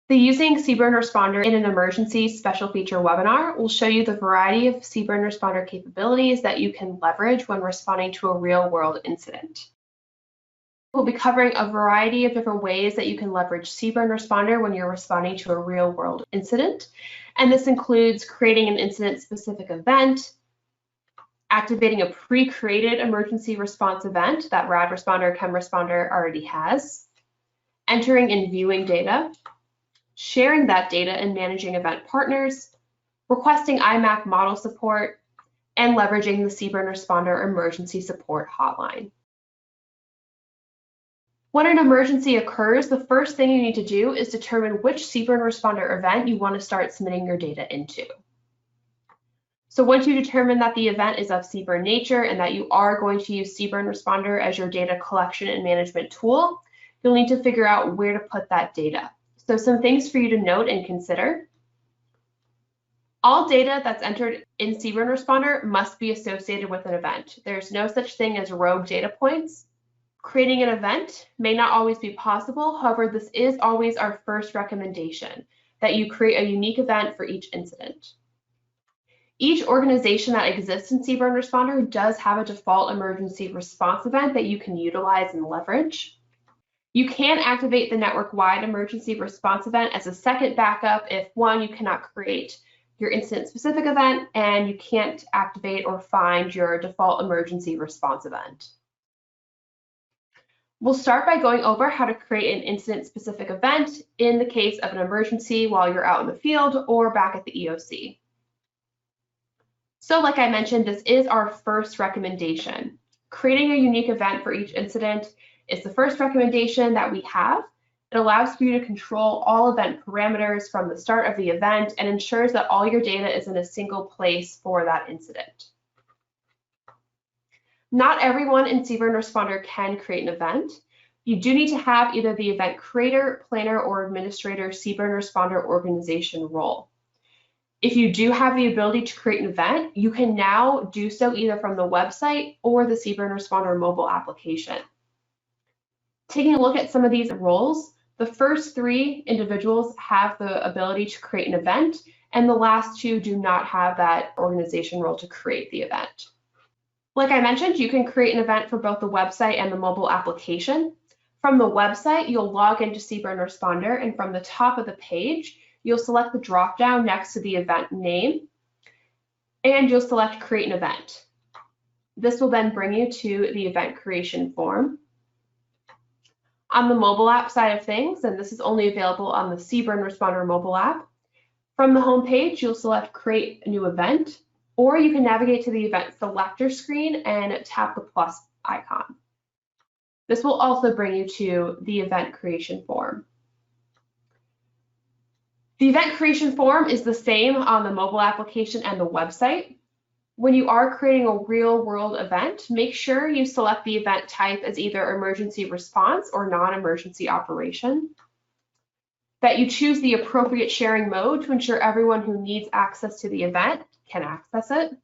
The Using CBRNResponder in an Emergency special feature webinar will show you the variety of CBRNresponder capabilities that you can leverage when responding to a real-world incident. We'll be covering a variety of different ways that you can leverage CBRNresponder when you're responding to a real-world incident, and this includes creating an incident-specific event, activating a pre-created emergency response event that RadResponder, ChemResponder already has, entering and viewing data, sharing that data and managing event partners, requesting IMAAC model support, and leveraging the CBRNresponder emergency support hotline. When an emergency occurs, the first thing you need to do is determine which CBRNresponder event you want to start submitting your data into. So once you determine that the event is of CBRN nature and that you are going to use CBRNresponder as your data collection and management tool, you'll need to figure out where to put that data. So some things for you to note and consider. All data that's entered in CBRNresponder must be associated with an event. There's no such thing as rogue data points. Creating an event may not always be possible. However, this is always our first recommendation, that you create a unique event for each incident. Each organization that exists in CBRNresponder does have a default emergency response event that you can utilize and leverage. You can activate the network-wide emergency response event as a second backup if, one, you cannot create your incident-specific event and you can't activate or find your default emergency response event. We'll start by going over how to create an incident-specific event in the case of an emergency while you're out in the field or back at the EOC. So like I mentioned, this is our first recommendation. Creating a unique event for each incident is the first recommendation that we have. It allows for you to control all event parameters from the start of the event and ensures that all your data is in a single place for that incident. Not everyone in CBRNresponder can create an event. You do need to have either the event creator, planner, or administrator CBRNresponder organization role. If you do have the ability to create an event, you can now do so either from the website or the CBRNresponder mobile application. Taking a look at some of these roles, the first three individuals have the ability to create an event, and the last two do not have that organization role to create the event. Like I mentioned, you can create an event for both the website and the mobile application. From the website, you'll log into CBRNresponder, and from the top of the page, you'll select the drop-down next to the event name, and you'll select Create an Event. This will then bring you to the event creation form. On the mobile app side of things, and this is only available on the CBRNresponder mobile app, from the home page, you'll select Create a New Event, or you can navigate to the event selector screen and tap the plus icon. This will also bring you to the event creation form. The event creation form is the same on the mobile application and the website. When you are creating a real-world event, make sure you select the event type as either emergency response or non-emergency operation. That you choose the appropriate sharing mode to ensure everyone who needs access to the event can access it.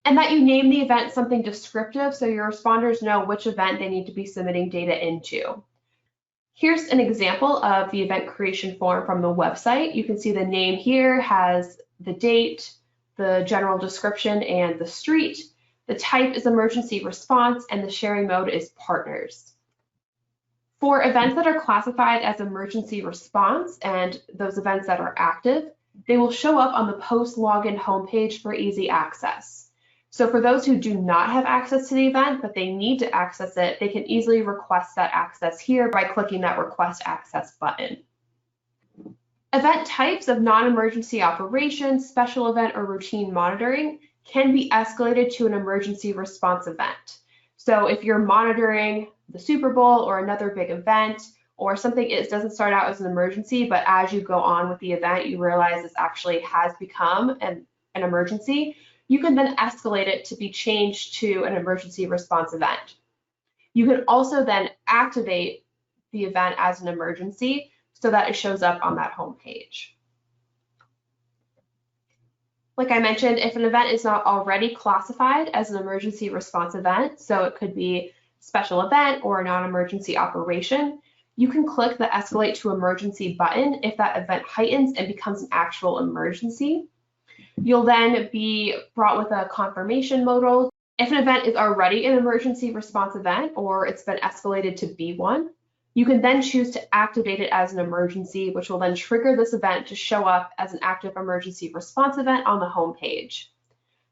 And that you name the event something descriptive so your responders know which event they need to be submitting data into. Here's an example of the event creation form from the website. You can see the name here has the date, the general description, and the street. The type is emergency response, and the sharing mode is partners. For events that are classified as emergency response and those events that are active, they will show up on the post-login homepage for easy access. So for those who do not have access to the event, but they need to access it, they can easily request that access here by clicking that Request Access button. Event types of non-emergency operations, special event, or routine monitoring can be escalated to an emergency response event. So if you're monitoring the Super Bowl or another big event, or something doesn't start out as an emergency, but as you go on with the event, you realize this actually has become an emergency, you can then escalate it to be changed to an emergency response event. You can also then activate the event as an emergency so that it shows up on that home page. Like I mentioned, if an event is not already classified as an emergency response event, so it could be special event or a non-emergency operation, You can click the Escalate to Emergency button if that event heightens and becomes an actual emergency. You'll then be brought with a confirmation modal. If an event is already an emergency response event or it's been escalated to be one, you can then choose to activate it as an emergency, which will then trigger this event to show up as an active emergency response event on the home page.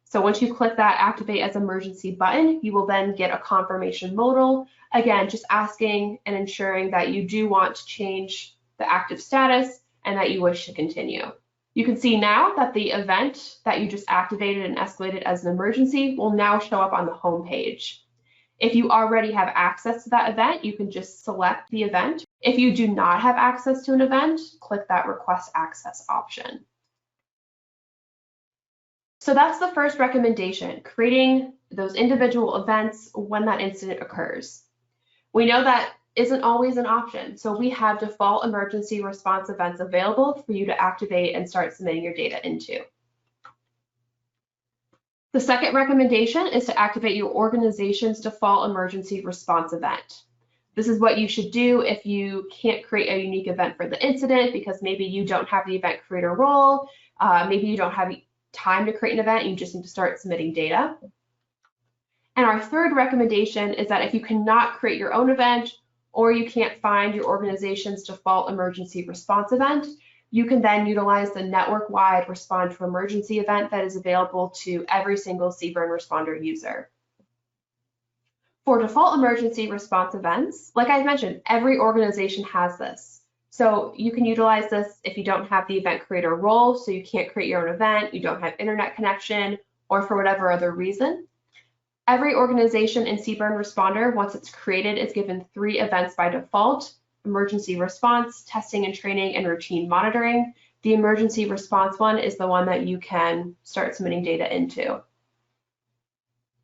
So once you click that Activate as Emergency button, you will then get a confirmation modal. Again, just asking and ensuring that you do want to change the active status and that you wish to continue. You can see now that the event that you just activated and escalated as an emergency will now show up on the home page. If you already have access to that event, you can just select the event. If you do not have access to an event, click that Request Access option. So that's the first recommendation, creating those individual events when that incident occurs. We know that isn't always an option, so we have default emergency response events available for you to activate and start submitting your data into. The second recommendation is to activate your organization's default emergency response event. This is what you should do if you can't create a unique event for the incident because maybe you don't have the event creator role, maybe you don't have time to create an event, you just need to start submitting data. And our third recommendation is that if you cannot create your own event or you can't find your organization's default emergency response event, you can then utilize the network-wide respond to emergency event that is available to every single CBRNResponder user. For default emergency response events, like I mentioned, every organization has this. So you can utilize this if you don't have the event creator role, so you can't create your own event, you don't have internet connection, or for whatever other reason. Every organization in CBRNResponder, once it's created, is given 3 events by default: emergency response, testing and training, and routine monitoring. The emergency response one is the one that you can start submitting data into.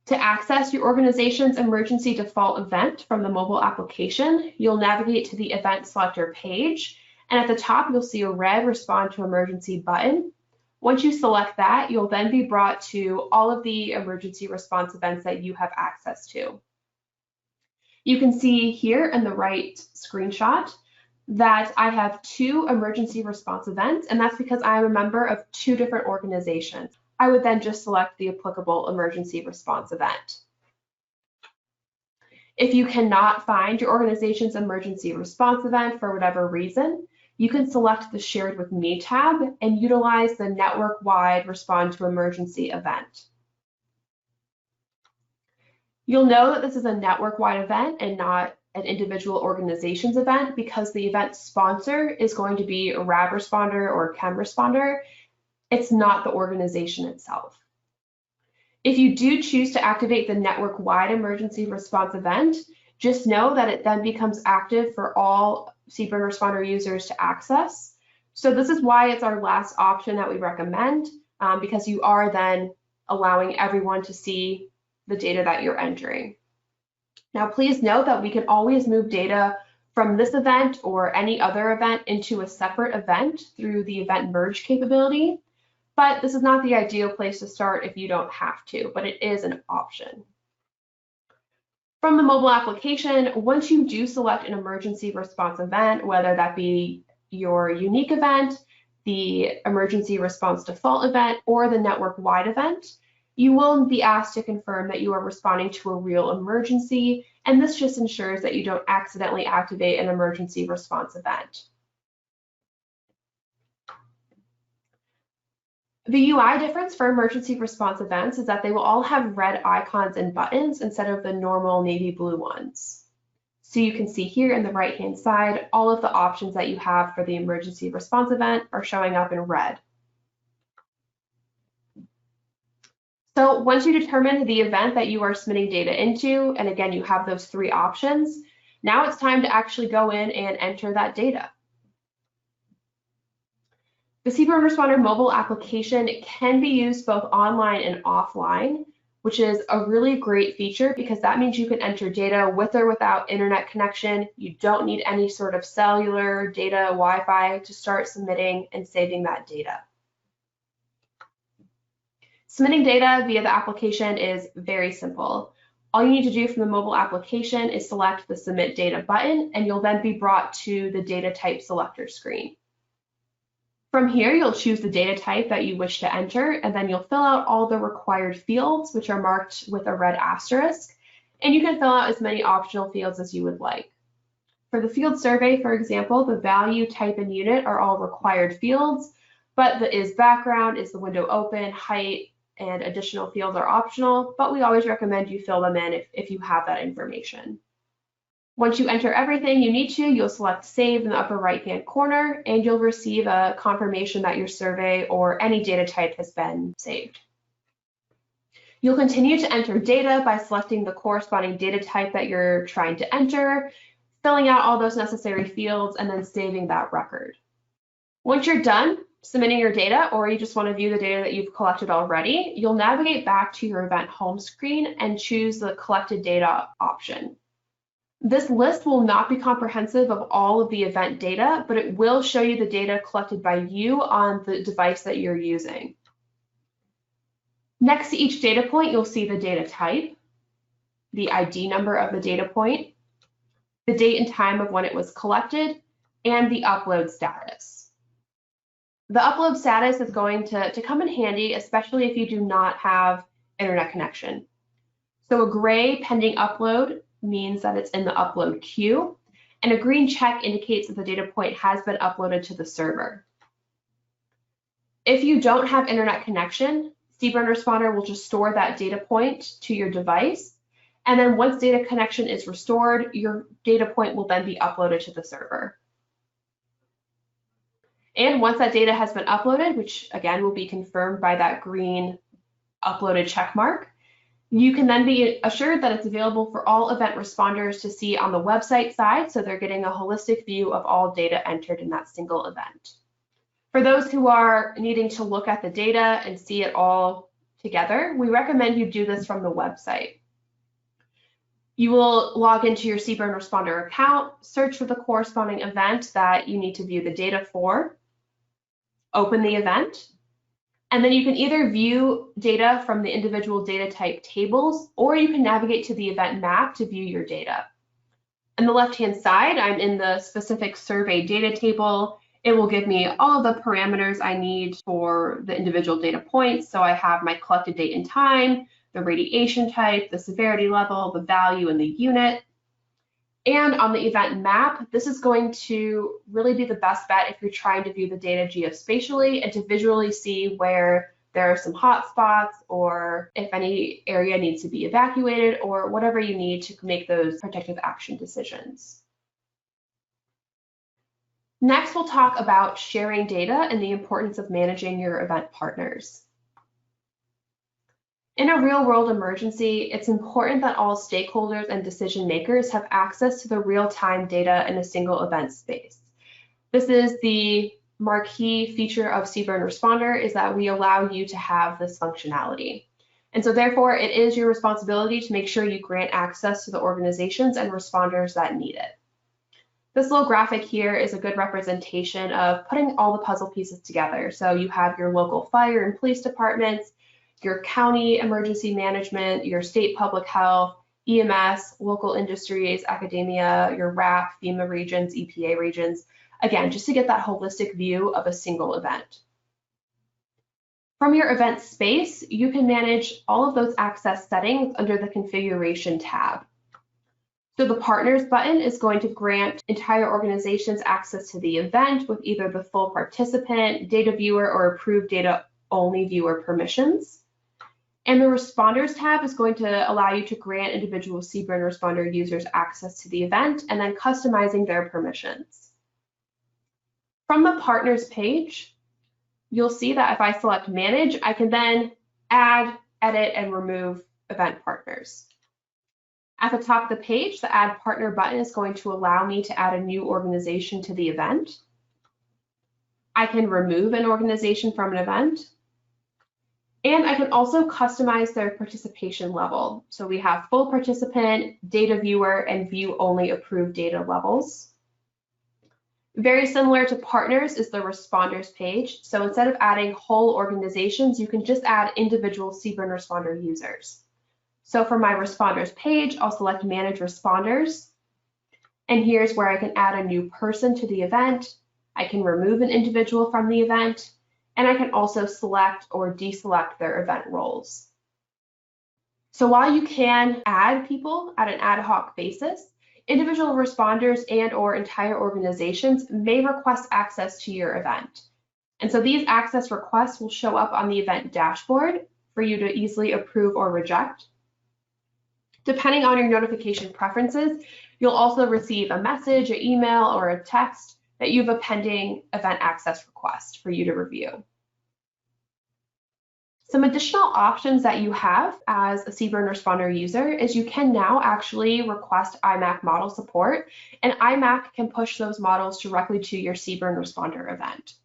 To access your organization's emergency default event from the mobile application, you'll navigate to the Event Selector page, and at the top you'll see a red Respond to Emergency button. Once you select that, you'll then be brought to all of the emergency response events that you have access to. You can see here in the right screenshot that I have 2 emergency response events, and that's because I am a member of 2 different organizations. I would then just select the applicable emergency response event. If you cannot find your organization's emergency response event for whatever reason, you can select the Shared with Me tab and utilize the network-wide Respond to Emergency event. You'll know that this is a network-wide event and not an individual organization's event because the event sponsor is going to be a RAB responder or CHEM responder. It's not the organization itself. If you do choose to activate the network-wide emergency response event, just know that it then becomes active for all CBRNresponder users to access. So this is why it's our last option that we recommend, because you are then allowing everyone to see the data that you're entering. Now, please note that we can always move data from this event or any other event into a separate event through the event merge capability. But this is not the ideal place to start if you don't have to, but it is an option. From the mobile application, once you do select an emergency response event, whether that be your unique event, the emergency response default event, or the network-wide event, you will be asked to confirm that you are responding to a real emergency, and this just ensures that you don't accidentally activate an emergency response event. The UI difference for emergency response events is that they will all have red icons and buttons instead of the normal navy blue ones. So you can see here in the right-hand side, all of the options that you have for the emergency response event are showing up in red. So once you determine the event that you are submitting data into, and again, you have those 3 options, now it's time to actually go in and enter that data. The CBRNresponder mobile application can be used both online and offline, which is a really great feature because that means you can enter data with or without internet connection. You don't need any sort of cellular data, Wi-Fi to start submitting and saving that data. Submitting data via the application is very simple. All you need to do from the mobile application is select the Submit Data button, and you'll then be brought to the Data Type Selector screen. From here, you'll choose the data type that you wish to enter, and then you'll fill out all the required fields, which are marked with a red asterisk, and you can fill out as many optional fields as you would like. For the field survey, for example, the value, type, and unit are all required fields, but the is background, is the window open, height, and additional fields are optional, but we always recommend you fill them in if you have that information. Once you enter everything you need to, you'll select Save in the upper right-hand corner, and you'll receive a confirmation that your survey or any data type has been saved. You'll continue to enter data by selecting the corresponding data type that you're trying to enter, filling out all those necessary fields, and then saving that record. Once you're done submitting your data, or you just want to view the data that you've collected already, you'll navigate back to your event home screen and choose the Collected Data option. This list will not be comprehensive of all of the event data, but it will show you the data collected by you on the device that you're using. Next to each data point, you'll see the data type, the ID number of the data point, the date and time of when it was collected, and the upload status. The upload status is going to come in handy, especially if you do not have internet connection. So a gray pending upload means that it's in the upload queue, and a green check indicates that the data point has been uploaded to the server. If you don't have internet connection, CBRNResponder will just store that data point to your device, and then once data connection is restored, your data point will then be uploaded to the server. And once that data has been uploaded, which again will be confirmed by that green uploaded check mark, you can then be assured that it's available for all event responders to see on the website side, so they're getting a holistic view of all data entered in that single event. For those who are needing to look at the data and see it all together, we recommend you do this from the website. You will log into your CBRNResponder account, search for the corresponding event that you need to view the data for, open the event, and then you can either view data from the individual data type tables, or you can navigate to the event map to view your data. On the left-hand side, I'm in the specific survey data table. It will give me all of the parameters I need for the individual data points. So I have my collected date and time, the radiation type, the severity level, the value, and the unit. And on the event map, this is going to really be the best bet if you're trying to view the data geospatially and to visually see where there are some hot spots, or if any area needs to be evacuated, or whatever you need to make those protective action decisions. Next, we'll talk about sharing data and the importance of managing your event partners. In a real-world emergency, it's important that all stakeholders and decision makers have access to the real-time data in a single event space. This is the marquee feature of CBRNResponder, is that we allow you to have this functionality. And so therefore, it is your responsibility to make sure you grant access to the organizations and responders that need it. This little graphic here is a good representation of putting all the puzzle pieces together. So you have your local fire and police departments, your county emergency management, your state public health, EMS, local industries, academia, your RAP, FEMA regions, EPA regions, again, just to get that holistic view of a single event. From your event space, you can manage all of those access settings under the Configuration tab. So the Partners button is going to grant entire organizations access to the event with either the full participant, data viewer, or approved data only viewer permissions. And the Responders tab is going to allow you to grant individual CBRNResponder users access to the event and then customizing their permissions. From the Partners page, you'll see that if I select Manage, I can then add, edit, and remove event partners. At the top of the page, the Add Partner button is going to allow me to add a new organization to the event. I can remove an organization from an event. And I can also customize their participation level. So we have full participant, data viewer, and view only approved data levels. Very similar to Partners is the Responders page. So instead of adding whole organizations, you can just add individual CBRNResponder users. So for my responders page, I'll select Manage Responders. And here's where I can add a new person to the event. I can remove an individual from the event, and I can also select or deselect their event roles. So while you can add people at an ad hoc basis, individual responders and/or entire organizations may request access to your event. And so these access requests will show up on the event dashboard for you to easily approve or reject. Depending on your notification preferences, you'll also receive a message, an email, or a text that you have a pending event access request for you to review. Some additional options that you have as a CBRNResponder user is you can now actually request IMAAC model support, and IMAAC can push those models directly to your CBRNResponder event.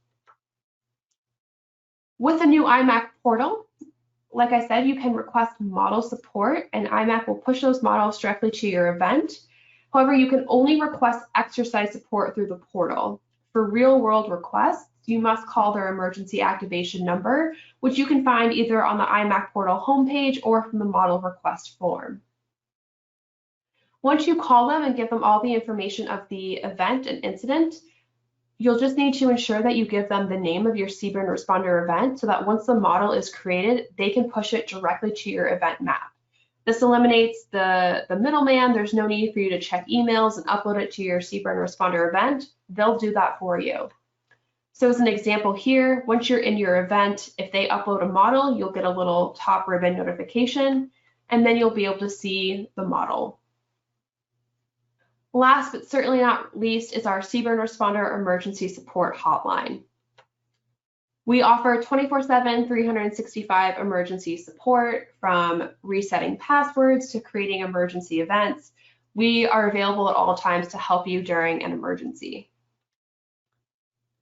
With the new IMAAC portal, like I said, you can request model support, and IMAAC will push those models directly to your event. However, you can only request exercise support through the portal. For real-world requests, you must call their emergency activation number, which you can find either on the IMAAC portal homepage or from the model request form. Once you call them and give them all the information of the event and incident, you'll just need to ensure that you give them the name of your CBRNResponder event so that once the model is created, they can push it directly to your event map. This eliminates the middleman. There's no need for you to check emails and upload it to your CBRNResponder event. They'll do that for you. So as an example here, once you're in your event, if they upload a model, you'll get a little top ribbon notification, and then you'll be able to see the model. Last but certainly not least is our CBRNResponder emergency support hotline. We offer 24/7, 365 emergency support, from resetting passwords to creating emergency events. We are available at all times to help you during an emergency.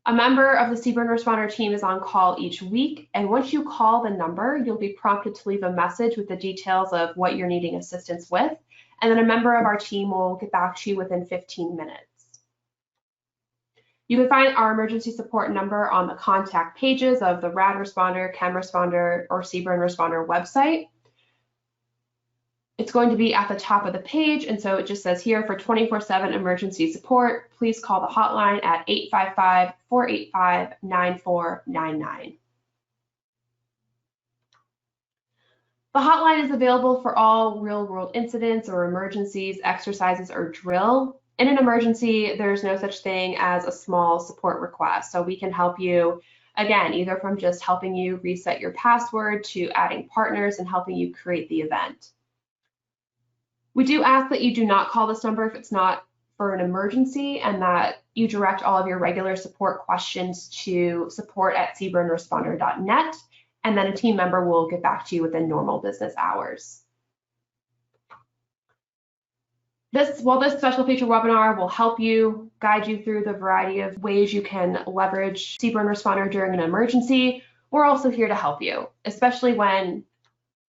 A member of the CBRNResponder team is on call each week, and once you call the number, you'll be prompted to leave a message with the details of what you're needing assistance with, and then a member of our team will get back to you within 15 minutes. You can find our emergency support number on the contact pages of the RAD Responder, Chem Responder, or CBRNResponder website. It's going to be at the top of the page, and so it just says here, for 24/7 emergency support, please call the hotline at 855-485-9499. The hotline is available for all real-world incidents or emergencies, exercises, or drill. In an emergency, there's no such thing as a small support request, so we can help you, again, either from just helping you reset your password to adding partners and helping you create the event. We do ask that you do not call this number if it's not for an emergency, and that you direct all of your regular support questions to support@cbrnresponder.net, and then a team member will get back to you within normal business hours. While this special feature webinar will help you, guide you through the variety of ways you can leverage CBRNResponder during an emergency, we're also here to help you, especially when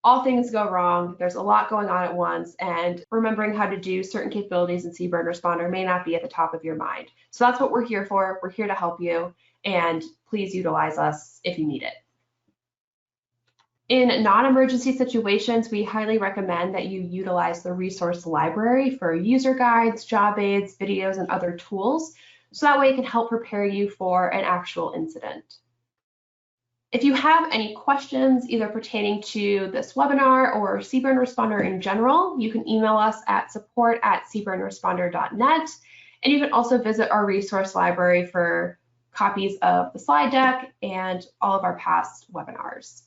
all things go wrong, there's a lot going on at once, and remembering how to do certain capabilities in CBRNResponder may not be at the top of your mind. So that's what we're here for. We're here to help you, and please utilize us if you need it. In non-emergency situations, we highly recommend that you utilize the resource library for user guides, job aids, videos, and other tools, so that way it can help prepare you for an actual incident. If you have any questions, either pertaining to this webinar or CBRNResponder in general, you can email us at support@cbrnresponder.net, and you can also visit our resource library for copies of the slide deck and all of our past webinars.